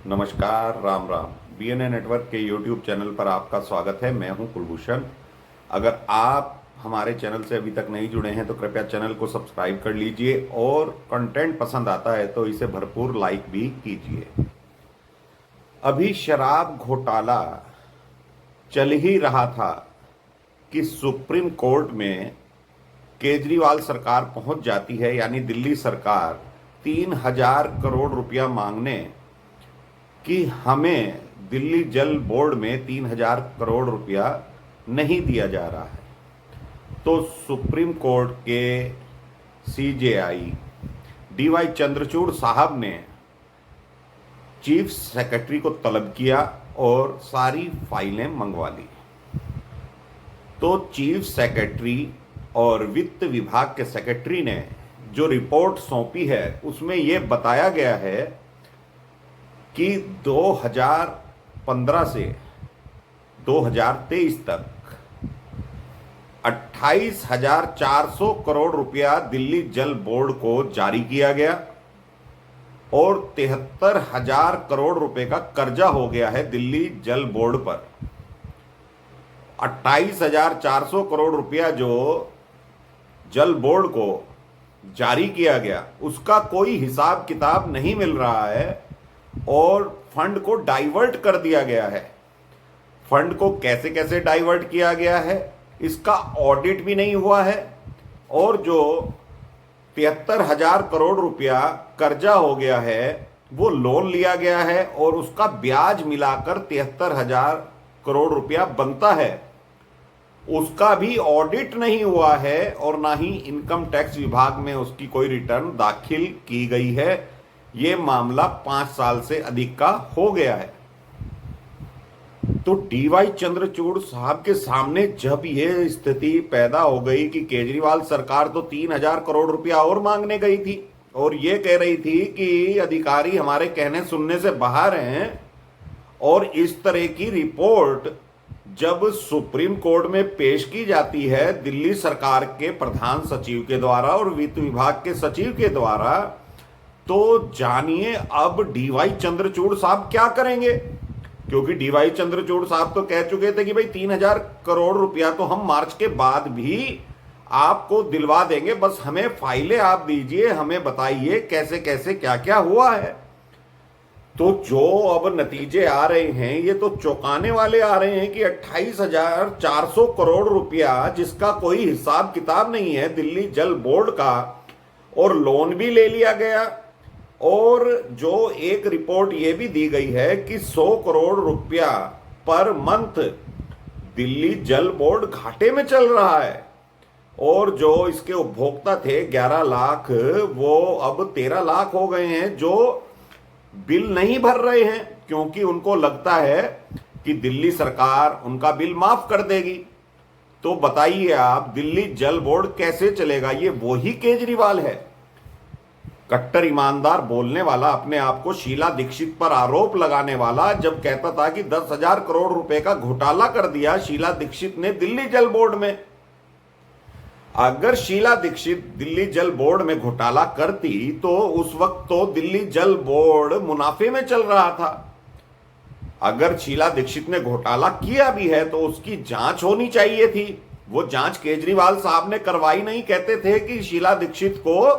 नमस्कार, Ram Ram. BNA network के YouTube channel पर आपका स्वागत है। मैं हूं कुलभूषण। अगर आप हमारे चैनल से अभी तक नहीं जुड़े हैं तो कृपया चैनल को सब्सक्राइब कर लीजिए और कंटेंट पसंद आता है तो इसे भरपूर लाइक भी कीजिए। अभी शराब घोटाला चल ही रहा था कि सुप्रीम कोर्ट में केजरीवाल सरकार पहुंच जाती है, यानी दिल्ली सरकार 3,000 करोड़ रुपया मांगने कि हमें दिल्ली जल बोर्ड में 3,000 करोड़ रुपया नहीं दिया जा रहा है। तो सुप्रीम कोर्ट के सीजेआई डीवाई चंद्रचूड़ साहब ने चीफ सेक्रेटरी को तलब किया और सारी फाइलें मंगवा ली। तो चीफ सेक्रेटरी और वित्त विभाग के सेक्रेटरी ने जो रिपोर्ट सौंपी है उसमें यह बताया गया है कि 2015 से 2023 तक 28,400 करोड़ रुपया दिल्ली जल बोर्ड को जारी किया गया और 73,000 करोड़ रुपए का कर्जा हो गया है दिल्ली जल बोर्ड पर। 28,400 करोड़ रुपया जो जल बोर्ड को जारी किया गया उसका कोई हिसाब किताब नहीं मिल रहा है और फंड को डाइवर्ट कर दिया गया है। फंड को कैसे कैसे डाइवर्ट किया गया है इसका ऑडिट भी नहीं हुआ है और जो 73,000 करोड़ रुपया कर्जा हो गया है वो लोन लिया गया है और उसका ब्याज मिलाकर 73,000 करोड़ रुपया बनता है, उसका भी ऑडिट नहीं हुआ है और ना ही इनकम टैक्स विभाग में उसकी कोई रिटर्न दाखिल की गई है। ये मामला 5 साल से अधिक का हो गया है। तो डीवाई चंद्रचूड़ साहब के सामने जब यह स्थिति पैदा हो गई कि केजरीवाल सरकार तो 3,000 करोड़ रुपया और मांगने गई थी और ये कह रही थी कि अधिकारी हमारे कहने सुनने से बाहर हैं, और इस तरह की रिपोर्ट जब सुप्रीम कोर्ट में पेश की जाती है दिल्ली सरकार के प्रधान सचिव के द्वारा और वित्त विभाग के सचिव के द्वारा, तो जानिए अब डीवाई चंद्रचूड़ साहब क्या करेंगे। क्योंकि डीवाई चंद्रचूड़ साहब तो कह चुके थे कि भाई 3,000 करोड़ रुपया तो हम मार्च के बाद भी आपको दिलवा देंगे, बस हमें फाइलें आप दीजिए, हमें बताइए कैसे कैसे क्या क्या हुआ है। तो जो अब नतीजे आ रहे हैं ये तो चौंकाने वाले आ रहे हैं कि 28,400 करोड़ रुपया जिसका कोई हिसाब किताब नहीं है दिल्ली जल बोर्ड का, और लोन भी ले लिया गया, और जो एक रिपोर्ट ये भी दी गई है कि 100 करोड़ रुपया पर मंथ दिल्ली जल बोर्ड घाटे में चल रहा है, और जो इसके उपभोक्ता थे 11 लाख वो अब 13 लाख हो गए हैं जो बिल नहीं भर रहे हैं क्योंकि उनको लगता है कि दिल्ली सरकार उनका बिल माफ कर देगी। तो बताइए आप दिल्ली जल बोर्ड कैसे चलेगा। ये वही केजरीवाल है, कट्टर ईमानदार बोलने वाला, अपने आप को शीला दीक्षित पर आरोप लगाने वाला, जब कहता था कि 10,000 करोड़ रुपए का घोटाला कर दिया शीला दीक्षित ने दिल्ली जल बोर्ड में। अगर शीला दीक्षित दिल्ली जल बोर्ड में घोटाला करती तो उस वक्त तो दिल्ली जल बोर्ड मुनाफे में चल रहा था। अगर शीला दीक्षित ने घोटाला किया भी है तो उसकी जांच होनी चाहिए थी। वो जांच केजरीवाल साहब ने करवाई नहीं। कहते थे कि शीला दीक्षित को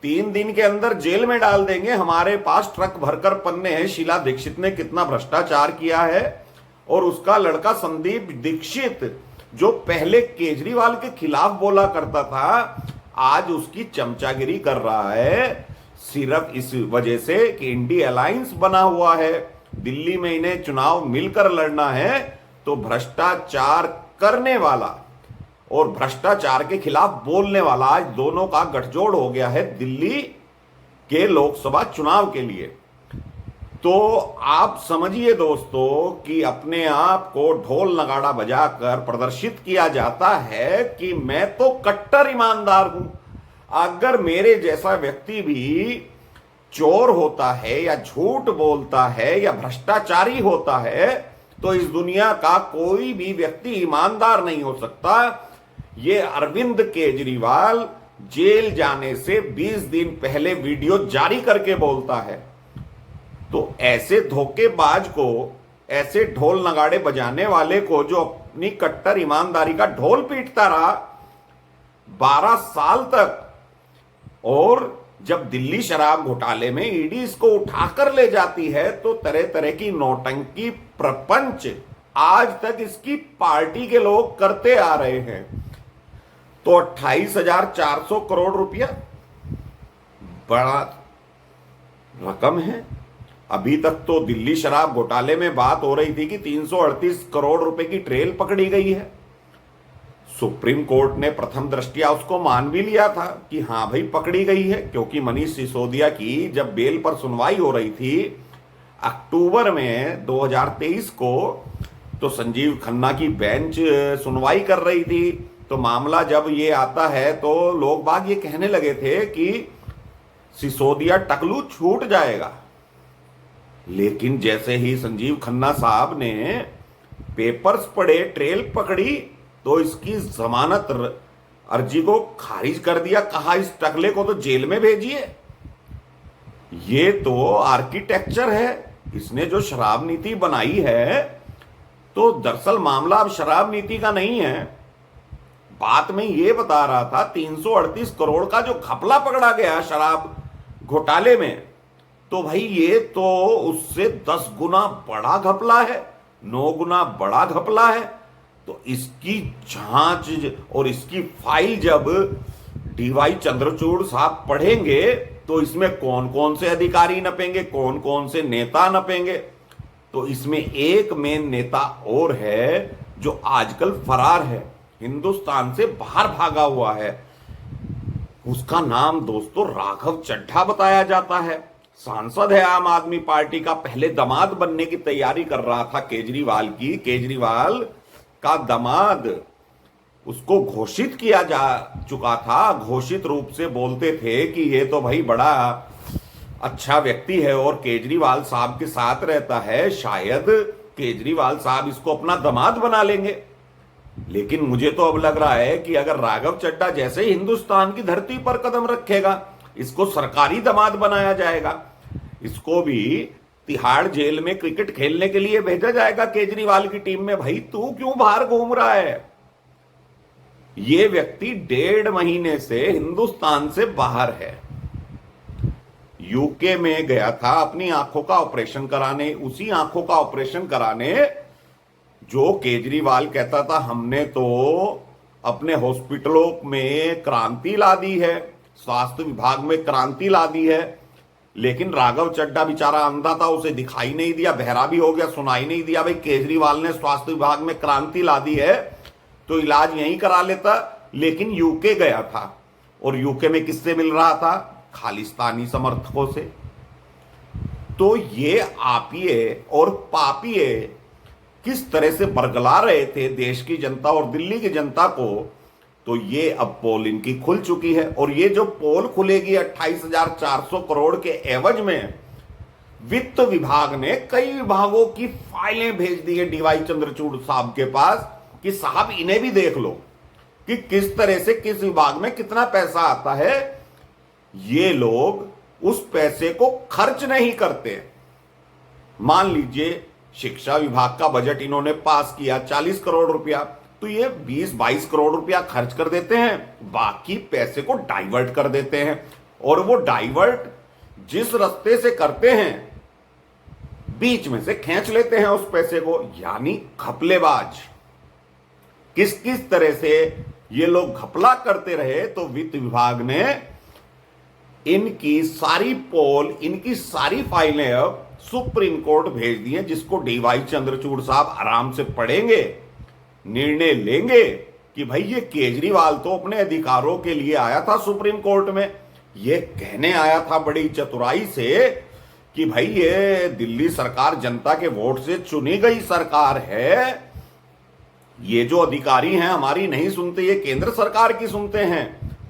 3 दिन के अंदर जेल में डाल देंगे, हमारे पास ट्रक भरकर पन्ने हैं शीला दीक्षित ने कितना भ्रष्टाचार किया है। और उसका लड़का संदीप दीक्षित जो पहले केजरीवाल के खिलाफ बोला करता था आज उसकी चमचागिरी कर रहा है, सिर्फ इस वजह से कि इंडी अलायंस बना हुआ है, दिल्ली में इन्हें चुनाव मिलकर लड़ना है। तो भ्रष्टाचार करने वाला और भ्रष्टाचार के खिलाफ बोलने वाला आज दोनों का गठजोड़ हो गया है दिल्ली के लोकसभा चुनाव के लिए। तो आप समझिए दोस्तों कि अपने आप को ढोल नगाड़ा बजाकर प्रदर्शित किया जाता है कि मैं तो कट्टर ईमानदार हूं। अगर मेरे जैसा व्यक्ति भी चोर होता है या झूठ बोलता है या भ्रष्टाचारी होता है तो इस दुनिया का कोई भी व्यक्ति ईमानदार नहीं हो सकता। ये अरविंद केजरीवाल जेल जाने से 20 दिन पहले वीडियो जारी करके बोलता है। तो ऐसे धोखेबाज को, ऐसे ढोल नगाड़े बजाने वाले को, जो अपनी कट्टर ईमानदारी का ढोल पीटता रहा 12 साल तक, और जब दिल्ली शराब घोटाले में ईडी इसको उठाकर ले जाती है तो तरह तरह की नौटंकी प्रपंच आज तक इसकी पार्टी के लोग करते आ रहे हैं। तो 28,400 करोड़ रुपया बड़ा रकम है। अभी तक तो दिल्ली शराब घोटाले में बात हो रही थी कि 338 करोड़ रुपए की ट्रेल पकड़ी गई है। सुप्रीम कोर्ट ने प्रथम दृष्टया उसको मान भी लिया था कि हां भाई पकड़ी गई है, क्योंकि मनीष सिसोदिया की जब बेल पर सुनवाई हो रही थी अक्टूबर में 2023 को, तो संजीव खन्ना की बेंच सुनवाई कर रही थी। तो मामला जब ये आता है तो लोग बाग ये कहने लगे थे कि सिसोदिया टकलू छूट जाएगा, लेकिन जैसे ही संजीव खन्ना साहब ने पेपर्स पढ़े, ट्रेल पकड़ी, तो इसकी जमानत अर्जी को खारिज कर दिया। कहा इस टकले को तो जेल में भेजिए। ये तो आर्किटेक्चर है, इसने जो शराब नीति बनाई है। तो दरअसल मामला अब शराब नीति का नहीं है। बात में ये बता रहा था 338 करोड़ का जो घपला पकड़ा गया शराब घोटाले में, तो भाई ये तो उससे 10 गुना बड़ा घपला है, 9 गुना बड़ा घपला है। तो इसकी जांच और इसकी फाइल जब डीवाई चंद्रचूड़ साहब पढ़ेंगे तो इसमें कौन कौन से अधिकारी नपेंगे, कौन कौन से नेता नपेंगे। तो इसमें एक मेन नेता और है जो आजकल फरार है, हिंदुस्तान से बाहर भागा हुआ है। उसका नाम दोस्तों राघव चड्ढा बताया जाता है। सांसद है आम आदमी पार्टी का, पहले दामाद बनने की तैयारी कर रहा था केजरीवाल की। केजरीवाल का दामाद उसको घोषित किया जा चुका था, घोषित रूप से बोलते थे कि ये तो भाई बड़ा अच्छा व्यक्ति है और केजरीवाल साहब के साथ रहता है, शायद केजरीवाल साहब इसको अपना दामाद बना लेंगे। लेकिन मुझे तो अब लग रहा है कि अगर राघव चड्ढा जैसे ही हिंदुस्तान की धरती पर कदम रखेगा, इसको सरकारी दामाद बनाया जाएगा। इसको भी तिहाड़ जेल में क्रिकेट खेलने के लिए भेजा जाएगा केजरीवाल की टीम में। भाई तू क्यों बाहर घूम रहा है? ये व्यक्ति 1.5 महीने से हिंदुस्तान से बाहर है। यूके में गया था अपनी आंखों का ऑपरेशन कराने, उसी आंखों का ऑपरेशन कराने जो केजरीवाल कहता था हमने तो अपने हॉस्पिटलों में क्रांति ला दी है, स्वास्थ्य विभाग में क्रांति ला दी है। लेकिन राघव चड्ढा बेचारा अंधा था, उसे दिखाई नहीं दिया, बहरा भी हो गया, सुनाई नहीं दिया। भाई केजरीवाल ने स्वास्थ्य विभाग में क्रांति ला दी है तो इलाज यहीं करा लेता। लेकिन यूके गया था और यूके में किससे मिल रहा था? खालिस्तानी समर्थकों से। तो ये आपिये और पापिये किस तरह से बरगला रहे थे देश की जनता और दिल्ली की जनता को, तो ये अब पोल इनकी खुल चुकी है। और ये जो पोल खुलेगी 28,400 करोड़ के एवज में, वित्त विभाग ने कई विभागों की फाइलें भेज दी है डीवाई चंद्रचूड़ साहब के पास कि साहब इन्हें भी देख लो कि किस तरह से किस विभाग में कितना पैसा आता है। ये लोग उस पैसे को खर्च नहीं करते। मान लीजिए शिक्षा विभाग का बजट इन्होंने पास किया 40 करोड़ रुपया, तो ये 20-22 करोड़ रुपया खर्च कर देते हैं, बाकी पैसे को डाइवर्ट कर देते हैं। और वो डाइवर्ट जिस रास्ते से करते हैं बीच में से खींच लेते हैं उस पैसे को, यानी घपलेबाज। किस किस तरह से ये लोग घपला करते रहे, तो वित्त विभाग ने इनकी सारी पोल, इनकी सारी फाइलें अब सुप्रीम कोर्ट भेज दी हैं, जिसको डीवाई चंद्रचूड़ साहब आराम से पढ़ेंगे, निर्णय लेंगे कि भाई ये केजरीवाल तो अपने अधिकारों के लिए आया था सुप्रीम कोर्ट में, ये कहने आया था बड़ी चतुराई से कि भाई ये दिल्ली सरकार जनता के वोट से चुनी गई सरकार है, ये जो अधिकारी हैं हमारी नहीं सुनते, ये केंद्र सरकार की सुनते हैं,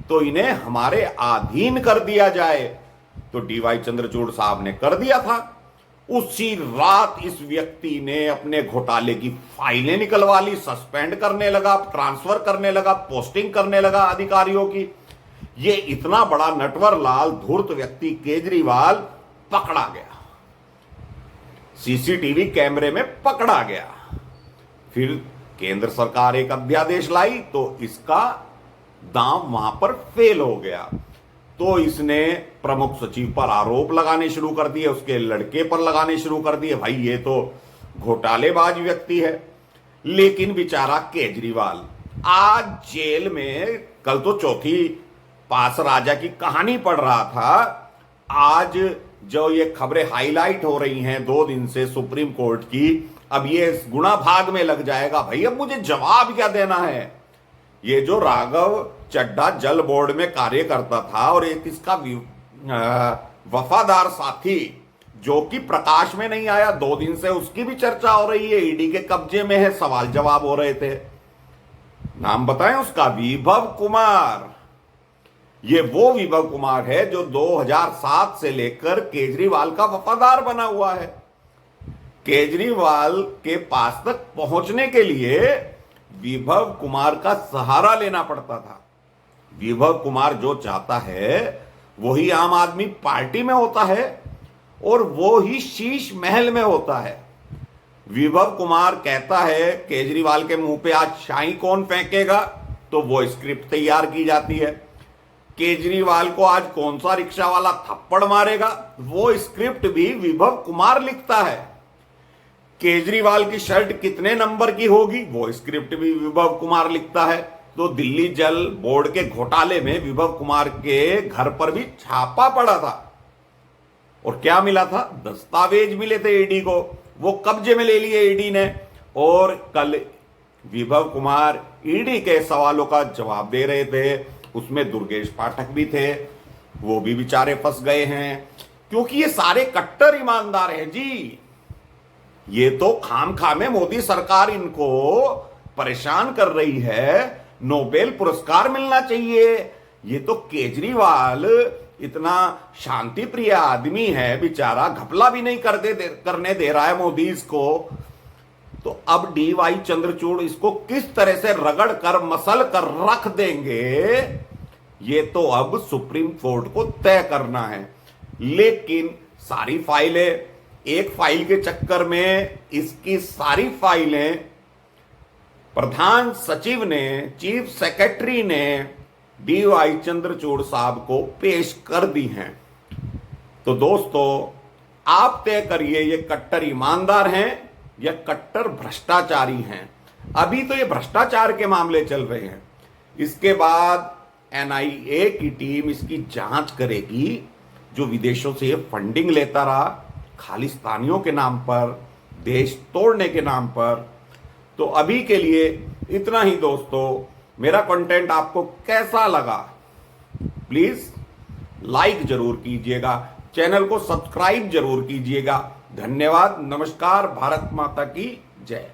तो इन्हें हमारे अधीन कर दिया जाए। तो डीवाई चंद्रचूड़ साहब ने कर दिया था। उसी रात इस व्यक्ति ने अपने घोटाले की फाइलें निकलवा ली, सस्पेंड करने लगा, ट्रांसफर करने लगा, पोस्टिंग करने लगा अधिकारियों की। ये इतना बड़ा नटवर लाल धूर्त व्यक्ति केजरीवाल पकड़ा गया। सीसीटीवी कैमरे में पकड़ा गया। फिर केंद्र सरकार एक अध्यादेश लाई तो इसका दांव वहां पर फेल हो गया। तो इसने प्रमुख सचिव पर आरोप लगाने शुरू कर दिए, उसके लड़के पर लगाने शुरू कर दिए, भाई ये तो घोटालेबाज व्यक्ति है। लेकिन बेचारा केजरीवाल आज जेल में, कल तो चौथी पास राजा की कहानी पढ़ रहा था, आज जो ये खबरें हाईलाइट हो रही हैं 2 दिन से सुप्रीम कोर्ट की, अब ये गुणा भाग में लग जाएगा। भाई अब मुझे जवाब क्या देना है? ये जो राघव चड्ढा जल बोर्ड में कार्य करता था और एक इसका वफादार साथी जो कि प्रकाश में नहीं आया 2 दिन से, उसकी भी चर्चा हो रही है, ईडी के कब्जे में है, सवाल जवाब हो रहे थे। नाम बताएं उसका, विभव कुमार। ये वो विभव कुमार है जो 2007 से लेकर केजरीवाल का वफादार बना हुआ है। केजरीवाल के पास तक पहुंचने के लिए विभव कुमार का सहारा लेना पड़ता था। विभव कुमार जो चाहता है वही आम आदमी पार्टी में होता है और वो ही शीश महल में होता है। विभव कुमार कहता है केजरीवाल के मुंह पे आज शाही कौन फेंकेगा, तो वो स्क्रिप्ट तैयार की जाती है। केजरीवाल को आज कौन सा रिक्शा वाला थप्पड़ मारेगा, वो स्क्रिप्ट भी विभव कुमार लिखता है। केजरीवाल की शर्ट कितने नंबर की होगी, वो स्क्रिप्ट भी विभव कुमार लिखता है। तो दिल्ली जल बोर्ड के घोटाले में विभव कुमार के घर पर भी छापा पड़ा था और क्या मिला था, दस्तावेज मिले थे ईडी को, वो कब्जे में ले लिए ईडी ने। और कल विभव कुमार ईडी के सवालों का जवाब दे रहे थे, उसमें दुर्गेश पाठक भी थे, वो भी बेचारे फंस गए हैं क्योंकि ये सारे कट्टर ईमानदार हैं जी। ये तो खामखा में मोदी सरकार इनको परेशान कर रही है, नोबेल पुरस्कार मिलना चाहिए। ये तो केजरीवाल इतना शांति प्रिय आदमी है, बेचारा घपला भी नहीं करने दे रहा है मोदी इसको। तो अब डीवाई चंद्रचूड़ इसको किस तरह से रगड़ कर मसल कर रख देंगे, ये तो अब सुप्रीम कोर्ट को तय करना है। लेकिन सारी फाइलें, एक फाइल के चक्कर में इसकी सारी फाइलें प्रधान सचिव ने, चीफ सेक्रेटरी ने डीवाई चंद्रचूड़ साहब को पेश कर दी हैं। तो दोस्तों आप तय करिए ये कट्टर ईमानदार हैं या कट्टर भ्रष्टाचारी हैं। अभी तो ये भ्रष्टाचार के मामले चल रहे हैं, इसके बाद एनआईए की टीम इसकी जांच करेगी। जो विदेशों से ये फंडिंग लेता रहा खालिस्तानियों के नाम पर, देश तोड़ने के नाम पर। तो अभी के लिए इतना ही दोस्तों। मेरा कंटेंट आपको कैसा लगा प्लीज लाइक जरूर कीजिएगा, चैनल को सब्सक्राइब जरूर कीजिएगा। धन्यवाद, नमस्कार, भारत माता की जय।